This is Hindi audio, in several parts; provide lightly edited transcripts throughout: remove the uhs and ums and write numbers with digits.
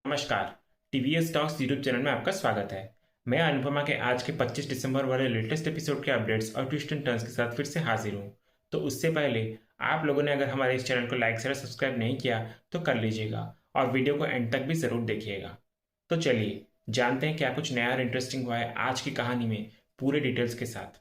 नमस्कार। टीवीएस टॉक्स यूट्यूब चैनल में आपका स्वागत है। मैं अनुपमा के आज के 25 दिसंबर वाले लेटेस्ट एपिसोड के अपडेट्स और ट्विस्ट एंड टर्न्स के साथ फिर से हाजिर हूँ। तो उससे पहले आप लोगों ने अगर हमारे इस चैनल को लाइक शेयर सब्सक्राइब नहीं किया तो कर लीजिएगा और वीडियो को एंड तक भी ज़रूर देखिएगा। तो चलिए जानते हैं क्या कुछ नया और इंटरेस्टिंग हुआ है आज की कहानी में पूरे डिटेल्स के साथ।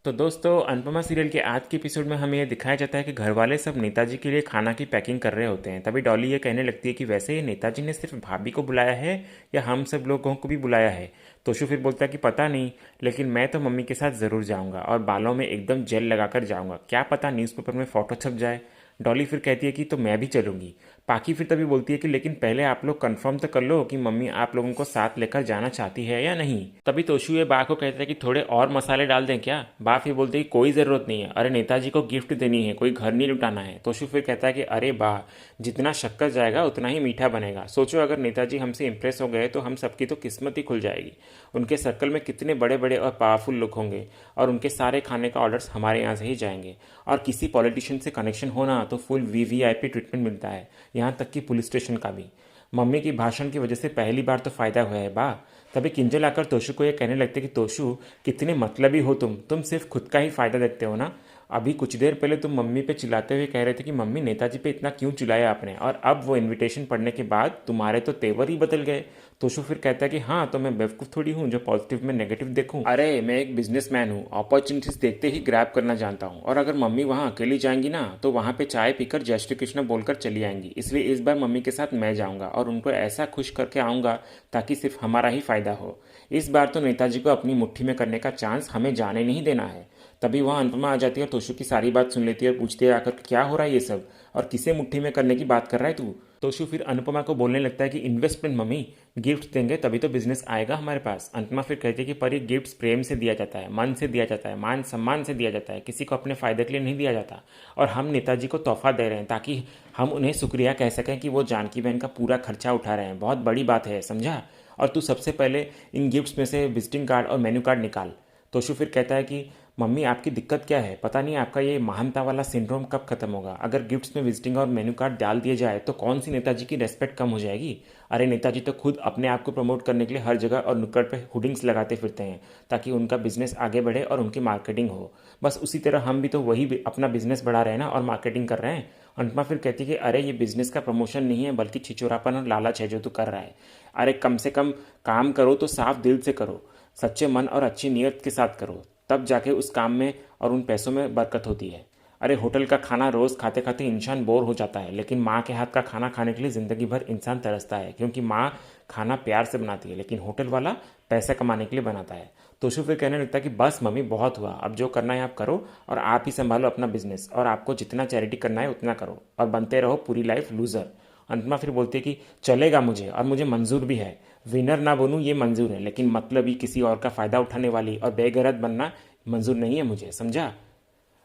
तो दोस्तों, अनुपमा सीरियल के आज के एपिसोड में हमें ये दिखाया जाता है कि घर वाले सब नेताजी के लिए खाना की पैकिंग कर रहे होते हैं। तभी डॉली ये कहने लगती है कि वैसे ये नेताजी ने सिर्फ भाभी को बुलाया है या हम सब लोगों को भी बुलाया है। तोशु फिर बोलता है कि पता नहीं, लेकिन मैं तो मम्मी के साथ ज़रूर जाऊंगा और बालों में एकदम जेल लगाकर जाऊंगा, क्या पता न्यूज़पेपर में फ़ोटो छप जाए। डॉली फिर कहती है कि तो मैं भी चलूंगी। पाकी फिर तभी बोलती है कि लेकिन पहले आप लोग कंफर्म तो कर लो कि मम्मी आप लोगों को साथ लेकर जाना चाहती है या नहीं। तभी तोशु ये बा को कहता है कि थोड़े और मसाले डाल दें क्या। बा फिर बोलते है कि कोई ज़रूरत नहीं है, अरे नेताजी को गिफ्ट देनी है, कोई घर नहीं लुटाना है। तोशु फिर कहता है कि अरे बा, जितना शक्कर जाएगा उतना ही मीठा बनेगा। सोचो अगर नेताजी हमसे इंप्रेस हो गए तो हम सबकी तो किस्मत ही खुल जाएगी। उनके सर्कल में कितने बड़े बड़े और पावरफुल लोग होंगे और उनके सारे खाने का ऑर्डर्स हमारे यहाँ से ही जाएंगे। और किसी पॉलिटिशियन से कनेक्शन होना तो फुल वीवीआईपी ट्रीटमेंट मिलता है, यहाँ तक कि पुलिस स्टेशन का भी। मम्मी की भाषण की वजह से पहली बार तो फायदा हुआ है बा। तभी किंजल आकर तोशु को ये कहने लगते कि तोशु, कितने मतलबी हो तुम सिर्फ खुद का ही फायदा देखते हो ना। अभी कुछ देर पहले तुम मम्मी पे चिल्लाते हुए कह रहे थे कि मम्मी नेताजी पे इतना क्यों चिल्लाया आपने, और अब वो इनविटेशन पढ़ने के बाद तुम्हारे तो तेवर ही बदल गए। तोशु फिर कहता है कि हाँ, तो मैं बेवकूफ़ थोड़ी हूँ जो पॉजिटिव में नेगेटिव देखूँ। अरे मैं एक बिजनेसमैन हूँ, अपॉर्चुनिटीज देखते ही ग्रैब करना जानता हूँ। और अगर मम्मी वहाँ अकेली जाएंगी ना तो वहाँ पे चाय पीकर जय श्री कृष्ण बोलकर चली आएंगी, इसलिए इस बार मम्मी के साथ मैं जाऊँगा और उनको ऐसा खुश करके आऊँगा ताकि सिर्फ हमारा ही फायदा हो। इस बार तो नेताजी को अपनी मुट्ठी में करने का चांस हमें जाने नहीं देना है। तभी वहाँ अनुपमा आ जाती है और तोशु की सारी बात सुन लेती है और पूछती है आकर कि क्या हो रहा है ये सब, और किसे मुट्ठी में करने की बात कर रहा है तू। तोशु फिर अनुपमा को बोलने लगता है कि इन्वेस्टमेंट मम्मी, गिफ्ट देंगे तभी तो बिजनेस आएगा हमारे पास। अनुपमा फिर कहती है कि पर ये गिफ्ट प्रेम से दिया जाता है, मन से दिया जाता है, मान सम्मान से दिया जाता है, किसी को अपने फायदे के लिए नहीं दिया जाता। और हम नेताजी को तोहफा दे रहे हैं ताकि हम उन्हें शुक्रिया कह सकें कि वो जानकी बहन का पूरा खर्चा उठा रहे हैं। बहुत बड़ी बात है, समझा। और तू सबसे पहले इन गिफ्ट्स में से विजिटिंग कार्ड और मेन्यू कार्ड निकाल। तोशु फिर कहता है कि मम्मी आपकी दिक्कत क्या है, पता नहीं आपका ये महानता वाला सिंड्रोम कब खत्म होगा। अगर गिफ्ट्स में विजिटिंग और मेन्यू कार्ड डाल दिए जाए तो कौन सी नेताजी की रेस्पेक्ट कम हो जाएगी। अरे नेताजी तो खुद अपने आप को प्रमोट करने के लिए हर जगह और नुक्कड़ पे हुडिंग्स लगाते फिरते हैं ताकि उनका बिजनेस आगे बढ़े और उनकी मार्केटिंग हो। बस उसी तरह हम भी तो वही अपना बिजनेस बढ़ा रहे हैं ना और मार्केटिंग कर रहे हैं। अनुपमा फिर कहती है कि अरे ये बिजनेस का प्रमोशन नहीं है बल्कि छिचोरापन और लालच है जो तू कर रहा है। अरे कम से कम काम करो तो साफ दिल से करो, सच्चे मन और अच्छी नीयत के साथ करो, तब जाके उस काम में और उन पैसों में बरकत होती है। अरे होटल का खाना रोज़ खाते खाते इंसान बोर हो जाता है, लेकिन माँ के हाथ का खाना खाने के लिए ज़िंदगी भर इंसान तरसता है, क्योंकि माँ खाना प्यार से बनाती है लेकिन होटल वाला पैसा कमाने के लिए बनाता है। तोशु फिर कहने लगता है कि बस मम्मी बहुत हुआ, अब जो करना है आप करो और आप ही संभालो अपना बिजनेस, और आपको जितना चैरिटी करना है उतना करो और बनते रहो पूरी लाइफ लूज़र। अंतमा फिर बोलती है कि चलेगा मुझे और मुझे मंजूर भी है, विनर ना बनूं ये मंजूर है, लेकिन मतलब ही किसी और का फ़ायदा उठाने वाली और बेगैरत बनना मंजूर नहीं है मुझे, समझा।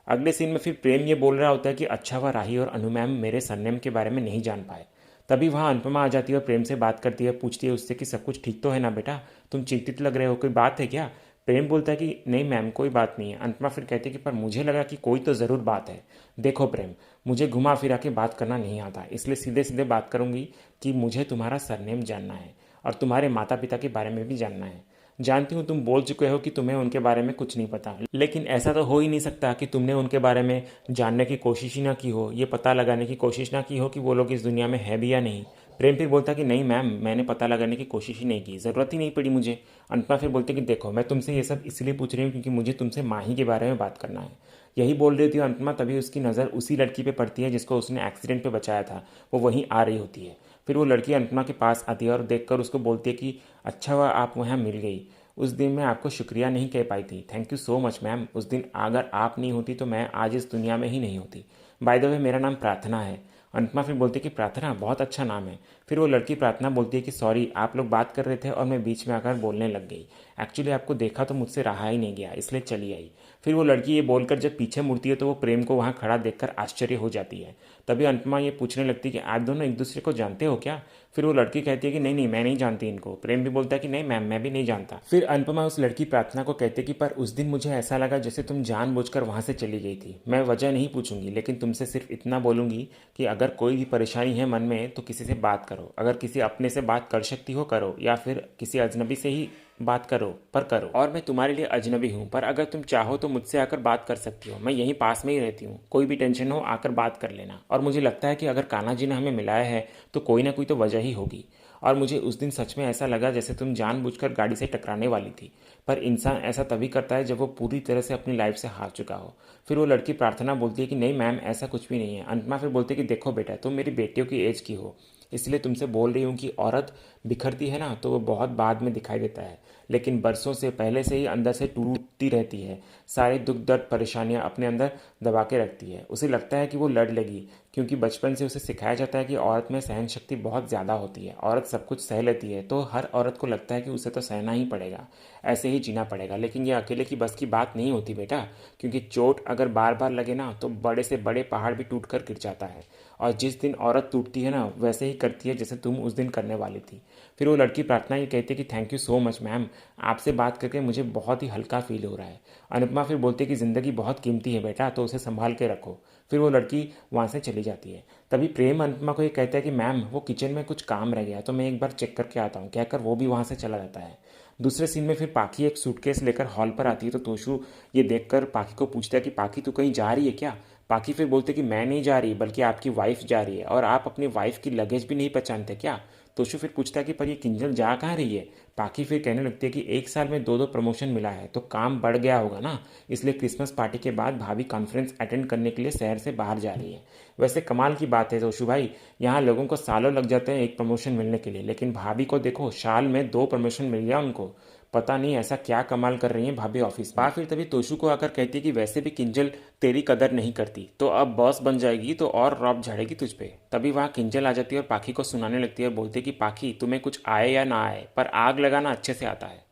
अगले सीन में फिर प्रेम ये बोल रहा होता है कि अच्छा हुआ राही और अनु मैम मेरे सरनेम के बारे में नहीं जान पाए। तभी वहाँ अनुपमा आ जाती है और प्रेम से बात करती है, पूछती है उससे कि सब कुछ ठीक तो है ना बेटा, तुम चिंतित लग रहे हो, कोई बात है क्या। प्रेम बोलता है कि नहीं मैम कोई बात नहीं है। अनुपमा फिर कहती है कि पर मुझे लगा कि कोई तो ज़रूर बात है। देखो प्रेम, मुझे घुमा फिरा के बात करना नहीं आता, इसलिए सीधे सीधे बात करूंगी कि मुझे तुम्हारा सरनेम जानना है और तुम्हारे माता पिता के बारे में भी जानना है। जानती हूँ तुम बोल चुके हो कि तुम्हें उनके बारे में कुछ नहीं पता, लेकिन ऐसा तो हो ही नहीं सकता कि तुमने उनके बारे में जानने की कोशिश ही ना की हो, ये पता लगाने की कोशिश ना की हो कि वो लोग इस दुनिया में है भी या नहीं। प्रेम फिर बोलता कि नहीं मैम, मैंने पता लगाने की कोशिश ही नहीं की, ज़रूरत ही नहीं पड़ी मुझे। अनुपमा फिर बोलती कि देखो मैं तुमसे ये सब इसलिए पूछ रही हूँ क्योंकि मुझे तुमसे माही के बारे में बात करना है। यही बोल रही थी अनुपमा, तभी उसकी नज़र उसी लड़की पे पड़ती है जिसको उसने एक्सीडेंट पे बचाया था, वो वहीं आ रही होती है। फिर वो लड़की अनुपमा के पास आती है और देखकर उसको बोलती है कि अच्छा हुआ आप वहाँ मिल गई, उस दिन मैं आपको शुक्रिया नहीं कह पाई थी, thank you so much ma'am, उस दिन अगर आप नहीं होती तो मैं आज इस दुनिया में ही नहीं होती। बाय द वे मेरा नाम प्रार्थना है। अनुपमा फिर बोलती है कि प्रार्थना बहुत अच्छा नाम है। फिर वो लड़की प्रार्थना बोलती है कि सॉरी आप लोग बात कर रहे थे और मैं बीच में आकर बोलने लग गई, एक्चुअली आपको देखा तो मुझसे रहा ही नहीं गया इसलिए चली आई। फिर वो लड़की ये बोलकर जब पीछे मुड़ती है तो वो प्रेम को वहाँ खड़ा देखकर आश्चर्य हो जाती है। तभी अनुपमा ये पूछने लगती है कि आप दोनों एक दूसरे को जानते हो क्या। फिर वो लड़की कहती है कि नहीं नहीं मैं नहीं जानती इनको। प्रेम भी बोलता है कि नहीं मैम मैं भी नहीं जानता। फिर अनुपमा उस लड़की प्रार्थना को कहती है कि पर उस दिन मुझे ऐसा लगा जैसे तुम जानबूझकर वहाँ से चली गई थी। मैं वजह नहीं पूछूंगी लेकिन तुमसे सिर्फ इतना बोलूंगी कि अगर कोई भी परेशानी है मन में तो किसी से बात करो, करो। अगर किसी अपने से बात कर सकती हो करो, या फिर किसी अजनबी से ही बात करो पर करो। और मैं तुम्हारे लिए अजनबी हूँ, पर अगर तुम चाहो तो मुझसे आकर बात कर सकती हो। मैं यहीं पास में ही रहती हूँ, कोई भी टेंशन हो आकर बात कर लेना। और मुझे लगता है कि अगर कान्हा जी ने हमें मिलाया है तो कोई ना कोई तो वजह ही होगी। और मुझे उस दिन सच में ऐसा लगा जैसे तुम जानबूझकर गाड़ी से टकराने वाली थी। पर इंसान ऐसा तभी करता है जब वो पूरी तरह से अपनी लाइफ से हार चुका हो। फिर वो लड़की प्रार्थना बोलती है कि नहीं मैम, ऐसा कुछ भी नहीं है। अनुपमा फिर बोलती है कि देखो बेटा, तुम मेरी बेटियों की एज की हो, इसलिए तुमसे बोल रही हूँ कि औरत बिखरती है ना तो वो बहुत बाद में दिखाई देता है, लेकिन बरसों से पहले से ही अंदर से टूटती रहती है। सारे दुख दर्द परेशानियां अपने अंदर दबा के रखती है। उसे लगता है कि वो लड़ लेगी, क्योंकि बचपन से उसे सिखाया जाता है कि औरत में सहन शक्ति बहुत ज़्यादा होती है, औरत सब कुछ सह लेती है। तो हर औरत को लगता है कि उसे तो सहना ही पड़ेगा, ऐसे ही जीना पड़ेगा। लेकिन ये अकेले की बस की बात नहीं होती बेटा, क्योंकि चोट अगर बार बार लगे ना तो बड़े से बड़े पहाड़ भी टूट कर गिर जाता है। और जिस दिन औरत टूटती है ना वैसे ही करती है जैसे तुम उस दिन करने वाली थी। फिर वो लड़की प्रार्थना ये कहती है कि thank you so much ma'am, आपसे बात करके मुझे बहुत ही हल्का फील हो रहा है। अनुपमा फिर बोलती है कि ज़िंदगी बहुत कीमती है बेटा, तो उसे संभाल के रखो। फिर वो लड़की वहाँ से चली जाती है। तभी प्रेम अनुपमा को ये कहता है कि मैम वो किचन में कुछ काम रह गया तो मैं एक बार चेक करके आता हूँ, कहकर वो भी वहाँ से चला जाता है। दूसरे सीन में फिर पाखी एक सूटकेस लेकर हॉल पर आती है तो तोशु ये देखकर पाखी को पूछता है कि पाखी तू कहीं जा रही है क्या। पाखी फिर बोलते कि मैं नहीं जा रही बल्कि आपकी वाइफ जा रही है, और आप अपनी वाइफ की लगेज भी नहीं पहचानते क्या। तोशु फिर पूछता है कि पर ये किंजल जा कहाँ रही है। पाखी फिर कहने लगती है कि एक साल में दो दो प्रमोशन मिला है तो काम बढ़ गया होगा ना, इसलिए क्रिसमस पार्टी के बाद भाभी कॉन्फ्रेंस अटेंड करने के लिए शहर से बाहर जा रही है। वैसे कमाल की बात है तोशु भाई, यहाँ लोगों को सालों लग जाते हैं एक प्रमोशन मिलने के लिए, लेकिन भाभी को देखो साल में दो प्रमोशन मिल गया उनको। पता नहीं ऐसा क्या कमाल कर रही हैं भाभी ऑफिस में। फिर तभी तोशु को आकर कहती है कि वैसे भी किंजल तेरी कदर नहीं करती, तो अब बॉस बन जाएगी तो और रौब झाड़ेगी तुझ पे। तभी वहाँ किंजल आ जाती है और पाखी को सुनाने लगती है, बोलती है कि पाखी तुम्हें कुछ आए या ना आए पर आग लगाना अच्छे से आता है।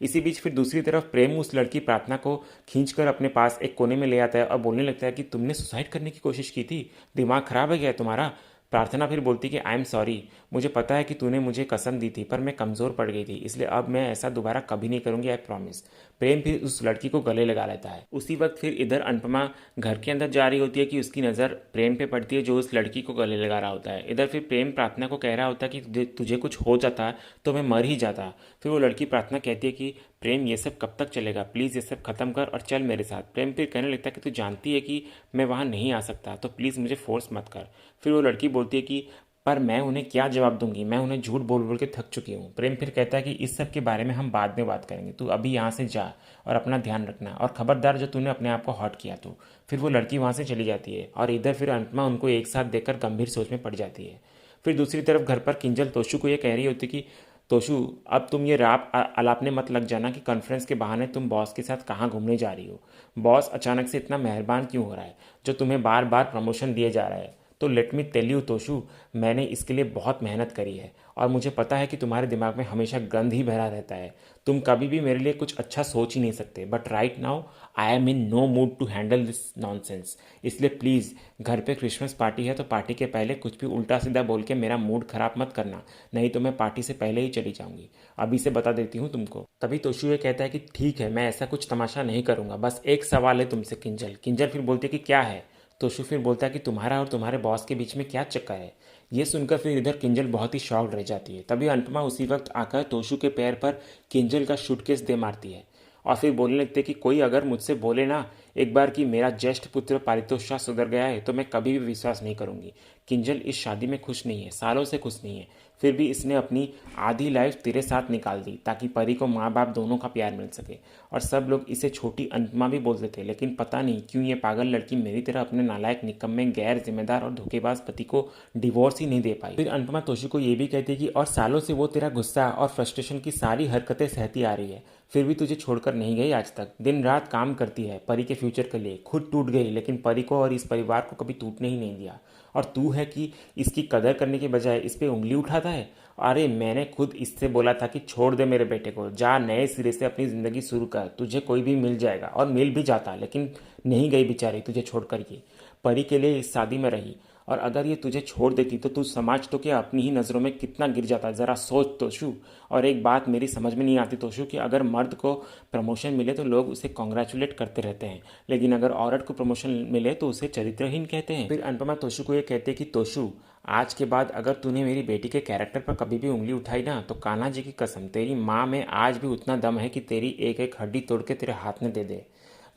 इसी बीच फिर दूसरी तरफ प्रेम उस लड़की प्रार्थना को खींचकर अपने पास एक कोने में ले आता है और बोलने लगता है कि तुमने सुसाइड करने की कोशिश की थी, दिमाग खराब है क्या तुम्हारा। प्रार्थना फिर बोलती कि आई एम सॉरी, मुझे पता है कि तूने मुझे कसम दी थी पर मैं कमज़ोर पड़ गई थी, इसलिए अब मैं ऐसा दोबारा कभी नहीं करूंगी, आई प्रॉमिस। प्रेम फिर उस लड़की को गले लगा लेता है। उसी वक्त फिर इधर अनुपमा घर के अंदर जा रही होती है कि उसकी नज़र प्रेम पे पड़ती है जो उस लड़की को गले लगा रहा होता है। इधर फिर प्रेम प्रार्थना को कह रहा होता है कि तुझे कुछ हो जाता तो मैं मर ही जाता। फिर वो लड़की प्रार्थना कहती है कि प्रेम ये सब कब तक चलेगा, प्लीज़ ये सब खत्म कर और चल मेरे साथ। प्रेम फिर कहने लगता है कि तू जानती है कि मैं वहाँ नहीं आ सकता, तो प्लीज़ मुझे फोर्स मत कर। फिर वो लड़की बोलती है कि पर मैं उन्हें क्या जवाब दूंगी, मैं उन्हें झूठ बोल बोल के थक चुकी हूँ। प्रेम फिर कहता है कि इस सब के बारे में हम बाद में बात करेंगे, तू अभी यहाँ से जा और अपना ध्यान रखना, और खबरदार जो तूने अपने आप को हर्ट किया तो। फिर वो लड़की वहाँ से चली जाती है और इधर फिर अनुपमा उनको एक साथ देखकर गंभीर सोच में पड़ जाती है। फिर दूसरी तरफ घर पर किंजल तोशु को ये कह रही होती कि तोशु अब तुम ये राप अलापने मत लग जाना कि कॉन्फ्रेंस के बहाने तुम बॉस के साथ कहाँ घूमने जा रही हो। बॉस अचानक से इतना मेहरबान क्यों हो रहा है जो तुम्हें बार बार प्रमोशन दिए जा रहा है। तो let me tell you Toshu, मैंने इसके लिए बहुत मेहनत करी है और मुझे पता है कि तुम्हारे दिमाग में हमेशा गंद ही भरा रहता है, तुम कभी भी मेरे लिए कुछ अच्छा सोच ही नहीं सकते। But right now I am in no mood to handle this nonsense, इसलिए प्लीज़ घर पे क्रिसमस पार्टी है तो पार्टी के पहले कुछ भी उल्टा सीधा बोल के मेरा मूड खराब मत करना, नहीं तो मैं पार्टी से पहले ही चली जाऊंगी, अभी से बता देती हूँ तुमको। तभी तोशु ये कहता है कि ठीक है, मैं ऐसा कुछ तमाशा नहीं करूंगा, बस एक सवाल है तुमसे किंजल। किंजल फिर बोलती है कि क्या है। तोशु फिर बोलता है कि तुम्हारा और तुम्हारे बॉस के बीच में क्या चक्कर है। ये सुनकर फिर इधर किंजल बहुत ही शॉक्ड रह जाती है। तभी अनुपमा उसी वक्त आकर तोशु के पैर पर किंजल का सूटकेस दे मारती है और फिर बोलने लगते कि कोई अगर मुझसे बोले ना एक बार कि मेरा ज्येष्ठ पुत्र पारितोष शाह सुधर गया है तो मैं कभी भी विश्वास नहीं करूंगी। किंजल इस शादी में खुश नहीं है, सालों से खुश नहीं है, फिर भी इसने अपनी आधी लाइफ तेरे साथ निकाल दी ताकि परी को माँ बाप दोनों का प्यार मिल सके। और सब लोग इसे छोटी अनुपमा भी बोलते थे, लेकिन पता नहीं क्यों ये पागल लड़की मेरी तरह अपने नालायक निकम्मे गैर जिम्मेदार और धोखेबाज पति को डिवोर्स ही नहीं दे पाई। फिर अनुपमा तोशु को ये भी कहती है कि और सालों से वो तेरा गुस्सा और फ्रस्ट्रेशन की सारी हरकतें सहती आ रही है, फिर भी तुझे छोड़कर नहीं गई आज तक, दिन रात काम करती है परी के फ्यूचर के लिए, खुद टूट गई लेकिन परी को और इस परिवार को कभी टूटने ही नहीं दिया। और तू है कि इसकी कदर करने के बजाय इस पे उंगली उठाता है। अरे मैंने खुद इससे बोला था कि छोड़ दे मेरे बेटे को, जा नए सिरे से अपनी ज़िंदगी शुरू कर, तुझे कोई भी मिल जाएगा, और मिल भी जाता, लेकिन नहीं गई बेचारी तुझे छोड़ कर ये, परी के लिए इस शादी में रही, और अगर ये तुझे छोड़ देती तो तू समाज तो क्या अपनी ही नज़रों में कितना गिर जाता, ज़रा सोच तोशु। और एक बात मेरी समझ में नहीं आती तोशु कि अगर मर्द को प्रमोशन मिले तो लोग उसे कॉन्ग्रेचुलेट करते रहते हैं, लेकिन अगर औरत को प्रमोशन मिले तो उसे चरित्रहीन कहते हैं। फिर अनुपमा तोशु को ये कहते हैं कि तोशु आज के बाद अगर तूने मेरी बेटी के कैरेक्टर पर कभी भी उंगली उठाई ना तो कान्हा जी की कसम तेरी माँ में आज भी उतना दम है कि तेरी एक एक हड्डी तोड़ के तेरे हाथ में दे दे।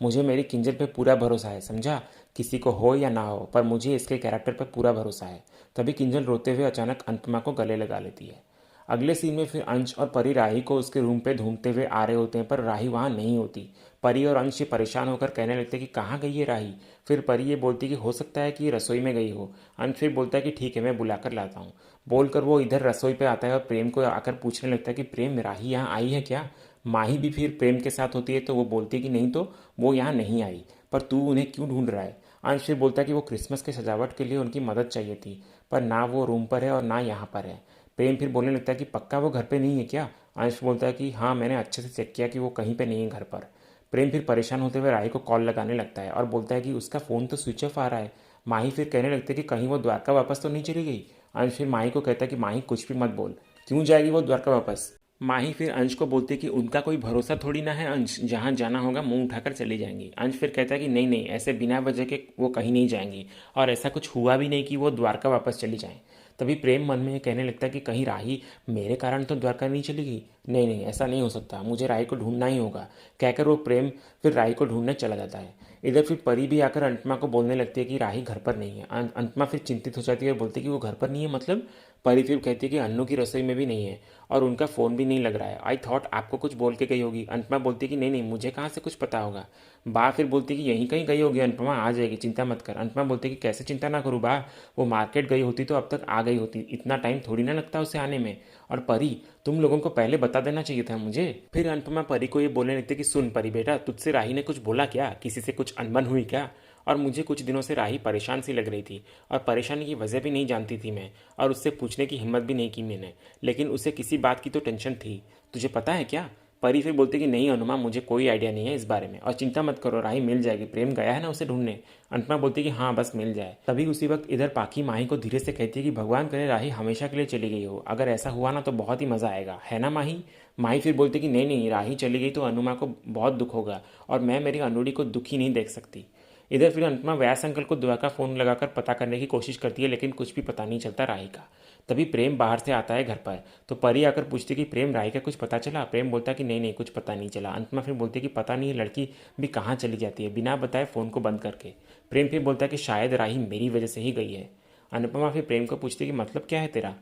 मुझे मेरी किंजल पे पूरा भरोसा है, समझा? किसी को हो या ना हो, पर मुझे इसके कैरेक्टर पर पूरा भरोसा है। तभी किंजल रोते हुए अचानक अनुपमा को गले लगा लेती है। अगले सीन में फिर अंश और परी राही को उसके रूम पे ढूंढते हुए आ रहे होते हैं, पर राही वहाँ नहीं होती। परी और अंश ये परेशान होकर कहने लगते हैं कि कहाँ गई है राही। फिर परी ये बोलती कि हो सकता है कि ये रसोई में गई हो। अंश फिर बोलता है कि ठीक है, मैं बुलाकर लाता हूँ। बोलकर वो इधर रसोई पे आता है और प्रेम को आकर पूछने लगता है कि प्रेम, राही यहाँ आई है क्या? माही भी फिर प्रेम के साथ होती है तो वो बोलती है कि नहीं तो वो यहाँ नहीं आई, पर तू उन्हें क्यों ढूंढ रहा है? अंश फिर बोलता है कि वो क्रिसमस की सजावट के लिए उनकी मदद चाहिए थी, पर ना वो रूम पर है और ना यहाँ पर है। प्रेम फिर बोलने लगता है कि पक्का वो घर पे नहीं है क्या? अंश बोलता है कि हाँ, मैंने अच्छे से चेक किया कि वो कहीं पे नहीं है घर पर। प्रेम फिर परेशान होते हुए राही को कॉल लगाने लगता है और बोलता है कि उसका फ़ोन तो स्विच ऑफ आ रहा है। माही फिर कहने लगते हैं कि कहीं वो द्वारका वापस तो नहीं चली गई। अंश फिर माही को कहता है कि माही कुछ भी मत बोल, क्यों जाएगी वो द्वारका वापस? माही फिर अंश को बोलती है कि उनका कोई भरोसा थोड़ी ना है अंश, जहाँ जाना होगा मुंह उठाकर चली जाएंगी। अंश फिर कहता है कि नहीं नहीं, ऐसे बिना वजह के वो कहीं नहीं जाएंगी और ऐसा कुछ हुआ भी नहीं कि वो द्वारका वापस चली जाएं। तभी प्रेम मन में कहने लगता है कि कहीं राही मेरे कारण तो द्वारका नहीं चली गई। नहीं नहीं, ऐसा नहीं हो सकता, मुझे राही को ढूंढना ही होगा। कहकर वो प्रेम फिर राही को ढूंढने चला जाता है। इधर फिर परी भी आकर अनुपमा को बोलने लगती है कि राही घर पर नहीं है। अनुपमा फिर चिंतित हो जाती है और बोलती है कि वो घर पर नहीं है मतलब? परी फिर कहती है कि अन्नू की रसोई में भी नहीं है और उनका फ़ोन भी नहीं लग रहा है। आई थॉट आपको कुछ बोल के गई होगी। अनुपमा बोलती है कि नहीं नहीं, मुझे कहाँ से कुछ पता होगा। बा फिर बोलती है कि यहीं कहीं गई होगी अनुपमा, आ जाएगी, चिंता मत कर। अनुपमा बोलती है कि कैसे चिंता ना करूँ बा, वो मार्केट गई होती तो अब तक आ गई होती, इतना टाइम थोड़ी ना लगता उसे आने में। और परी, तुम लोगों को पहले बता देना चाहिए था मुझे। फिर अनुपमा परी को ये बोलने लगती है कि सुन परी बेटा, तुझसे राही ने कुछ बोला क्या? किसी से कुछ अनबन हुई क्या? और मुझे कुछ दिनों से राही परेशान सी लग रही थी और परेशानी की वजह भी नहीं जानती थी मैं, और उससे पूछने की हिम्मत भी नहीं की मैंने, लेकिन उसे किसी बात की तो टेंशन थी। तुझे पता है क्या? परी फिर बोलती कि नहीं अनुमा, मुझे कोई आइडिया नहीं है इस बारे में, और चिंता मत करो, राही मिल जाएगी, प्रेम गया है ना उसे ढूंढने। अनुपमा बोलती कि हाँ बस मिल जाए। तभी उसी वक्त इधर पाखी माही को धीरे से कहती है कि भगवान करे राही हमेशा के लिए चली गई हो, अगर ऐसा हुआ ना तो बहुत ही मज़ा आएगा, है ना माही? माही फिर बोलती कि नहीं नहीं, राही चली गई तो अनुमा को बहुत दुख होगा और मैं मेरी अनुड़ी को दुखी नहीं देख सकती। इधर फिर अनुपमा व्यास अंकल को दुआ का फ़ोन लगाकर पता करने की कोशिश करती है, लेकिन कुछ भी पता नहीं चलता राही का। तभी प्रेम बाहर से आता है घर पर, तो परी आकर पूछती कि प्रेम, राही का कुछ पता चला? प्रेम बोलता कि नहीं नहीं, कुछ पता नहीं चला। अनुपमा फिर बोलती कि पता नहीं लड़की भी कहाँ चली जाती है बिना बताए फ़ोन को बंद करके। प्रेम फिर बोलता है कि शायद राही मेरी वजह से ही गई है। अनुपमा फिर प्रेम को पूछती कि मतलब क्या है तेरा?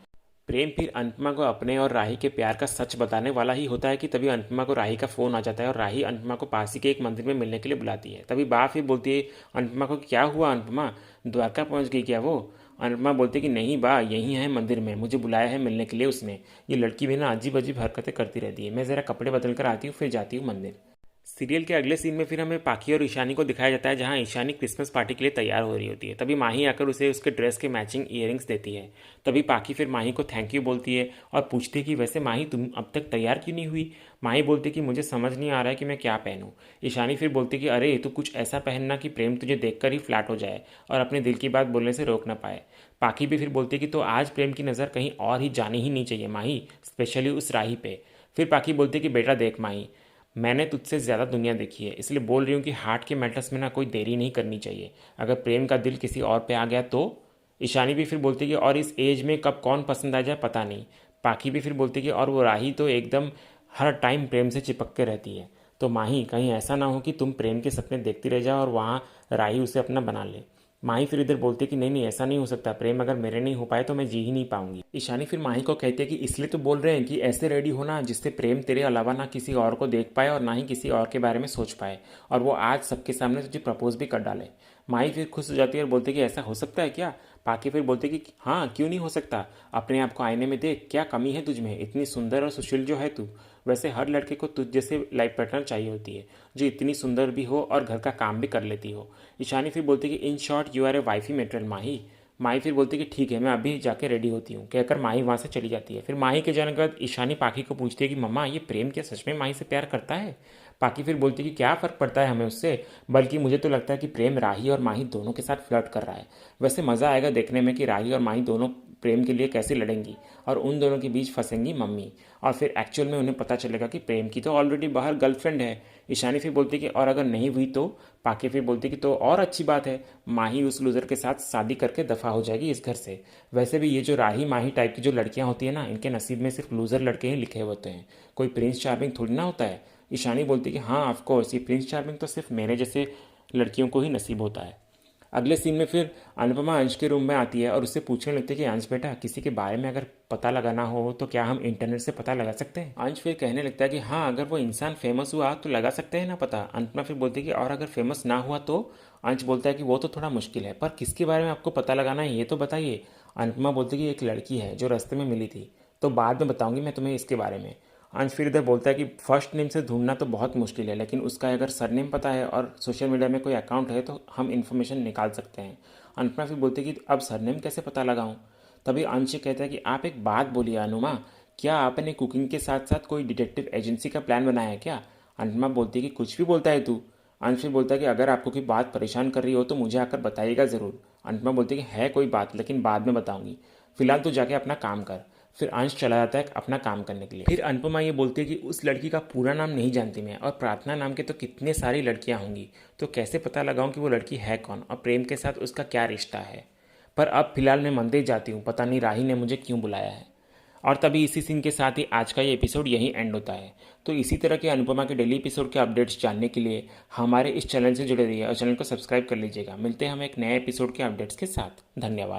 प्रेम फिर अनुपमा को अपने और राही के प्यार का सच बताने वाला ही होता है कि तभी अनुपमा को राही का फ़ोन आ जाता है और राही अनुपमा को पास ही के एक मंदिर में मिलने के लिए बुलाती है। तभी बा फिर बोलती है अनुपमा को, क्या हुआ अनुपमा, द्वारका पहुंच गई क्या वो? अनुपमा बोलती है कि नहीं बा, यहीं है मंदिर में, मुझे बुलाया है मिलने के लिए उसने। ये लड़की भी ना अजीब अजीब हरकतें करती रहती है, मैं ज़रा कपड़े बदल कर आती हूँ फिर जाती हूँ मंदिर। सीरियल के अगले सीन में फिर हमें पाखी और ईशानी को दिखाया जाता है, जहां ईशानी क्रिसमस पार्टी के लिए तैयार हो रही होती है। तभी माही आकर उसे उसके ड्रेस के मैचिंग ईयरिंग्स देती है। तभी पाखी फिर माही को थैंक यू बोलती है और पूछती है कि वैसे माही तुम अब तक तैयार क्यों नहीं हुई? माही बोलती कि मुझे समझ नहीं आ रहा है कि मैं क्या पहनूं। ईशानी फिर बोलती कि अरे तू कुछ ऐसा पहनना कि प्रेम तुझे देखकर ही फ्लैट हो जाए और अपने दिल की बात बोलने से रोक ना पाए। पाखी भी फिर बोलती कि तो आज प्रेम की नज़र कहीं और ही जानी ही नहीं चाहिए माही, स्पेशली उस राही पे। फिर पाखी बोलती कि बेटा देख माही, मैंने तुझसे ज़्यादा दुनिया देखी है, इसलिए बोल रही हूँ कि हार्ट के मैटर्स में ना कोई देरी नहीं करनी चाहिए, अगर प्रेम का दिल किसी और पे आ गया तो। ईशानी भी फिर बोलती कि और इस एज में कब कौन पसंद आ जाए पता नहीं। पाखी भी फिर बोलती कि और वो राही तो एकदम हर टाइम प्रेम से चिपक के रहती है, तो माही कहीं ऐसा ना हो कि तुम प्रेम के सपने देखती रह जाओ और वहाँ राही उसे अपना बना ले। माही फिर इधर बोलती है कि नहीं नहीं, ऐसा नहीं हो सकता, प्रेम अगर मेरे नहीं हो पाए तो मैं जी ही नहीं पाऊंगी। ईशानी फिर माही को कहती है कि इसलिए तो बोल रहे हैं कि ऐसे रेडी होना जिससे प्रेम तेरे अलावा ना किसी और को देख पाए और ना ही किसी और के बारे में सोच पाए, और वो आज सबके सामने तुझे प्रपोज भी कर डाले। माही फिर खुश हो जाती है और बोलती है कि ऐसा हो सकता है क्या? पाकि फिर बोलते कि हाँ क्यों नहीं हो सकता, अपने आप को आईने में देख, क्या कमी है तुझ में, इतनी सुंदर और सुशील जो है तू। वैसे हर लड़के को तुझ जैसे लाइफ पार्टनर चाहिए होती है, जो इतनी सुंदर भी हो और घर का काम भी कर लेती हो। ईशानी फिर बोलती कि in short you are a wifey material Mahi. Mahi फिर बोलती कि ठीक है, मैं अभी जाके रेडी होती हूँ, कहकर माही वहाँ से चली जाती है। फिर माही के जाने के बाद ईशानी पाखी को पूछती है कि मम्मा, ये प्रेम क्या सच में माही से प्यार करता है? पाखी फिर बोलती कि क्या फ़र्क पड़ता है हमें उससे, बल्कि मुझे तो लगता है कि प्रेम राही और माही दोनों के साथ फ्लर्ट कर रहा है। वैसे मज़ा आएगा देखने में कि राही और माही दोनों प्रेम के लिए कैसे लड़ेंगी और उन दोनों के बीच फंसेंगी मम्मी। और फिर एक्चुअल में उन्हें पता चलेगा कि प्रेम की तो ऑलरेडी बाहर गर्लफ्रेंड है। ईशानी फिर बोलती कि और अगर नहीं हुई तो। पाके फिर बोलती कि तो और अच्छी बात है, माही उस लूज़र के साथ शादी करके दफ़ा हो जाएगी इस घर से। वैसे भी ये जो राही माही टाइप की जो लड़कियां होती है ना, इनके नसीब में सिर्फ लूज़र लड़के ही लिखे होते हैं, कोई प्रिंस चार्मिंग थोड़ी ना होता है। ईशानी बोलती कि हाँ ऑफकोर्स, ये प्रिंस चार्मिंग तो सिर्फ मेरे जैसे लड़कियों को ही नसीब होता है। अगले सीन में फिर अनुपमा अंश के रूम में आती है और उससे पूछने लगती है कि अंश बेटा, किसी के बारे में अगर पता लगाना हो तो क्या हम इंटरनेट से पता लगा सकते हैं। अंश फिर कहने लगता है कि हाँ, अगर वो इंसान फेमस हुआ तो लगा सकते हैं ना पता। अनुपमा फिर बोलती है कि और अगर फेमस ना हुआ तो। अंश बोलता है कि वो तो थोड़ा मुश्किल है, पर किसके बारे में आपको पता लगाना है ये तो बताइए। अनुपमा बोलती है कि एक लड़की है जो रास्ते में मिली थी, तो बाद में बताऊंगी मैं तुम्हें इसके बारे में। अंश फिर इधर बोलता है कि फर्स्ट नेम से ढूंढना तो बहुत मुश्किल है, लेकिन उसका अगर सरनेम पता है और सोशल मीडिया में कोई अकाउंट है तो हम इन्फॉर्मेशन निकाल सकते हैं। अनुपमा फिर बोलती है कि अब सरनेम कैसे पता लगाऊं। तभी अंश कहता है कि आप एक बात बोलिए अनुमा, क्या आपने कुकिंग के साथ साथ कोई डिटेक्टिव एजेंसी का प्लान बनाया है क्या। अनुपमा बोलती है कि कुछ भी बोलता है तू। अंश फिर बोलता है कि अगर आपको कोई बात परेशान कर रही हो तो मुझे आकर बताइएगा ज़रूर। अनुपमा बोलती है कि है कोई बात, लेकिन बाद में बताऊंगी, फिलहाल तू जाके अपना काम कर। फिर अंश चला जाता है अपना काम करने के लिए। फिर अनुपमा ये बोलती है कि उस लड़की का पूरा नाम नहीं जानती मैं, और प्रार्थना नाम के तो कितने सारी लड़कियां होंगी, तो कैसे पता लगाऊं कि वो लड़की है कौन और प्रेम के साथ उसका क्या रिश्ता है। पर अब फिलहाल मैं मंदिर जाती हूँ, पता नहीं राही ने मुझे क्यों बुलाया है। और तभी इसी सीन के साथ ही आज का ये एपिसोड यहीं एंड होता है। तो इसी तरह के अनुपमा के डेली एपिसोड के अपडेट्स जानने के लिए हमारे इस चैनल से जुड़े रहिए और चैनल को सब्सक्राइब कर लीजिएगा। मिलते हैं हम एक नए एपिसोड के अपडेट्स के साथ। धन्यवाद।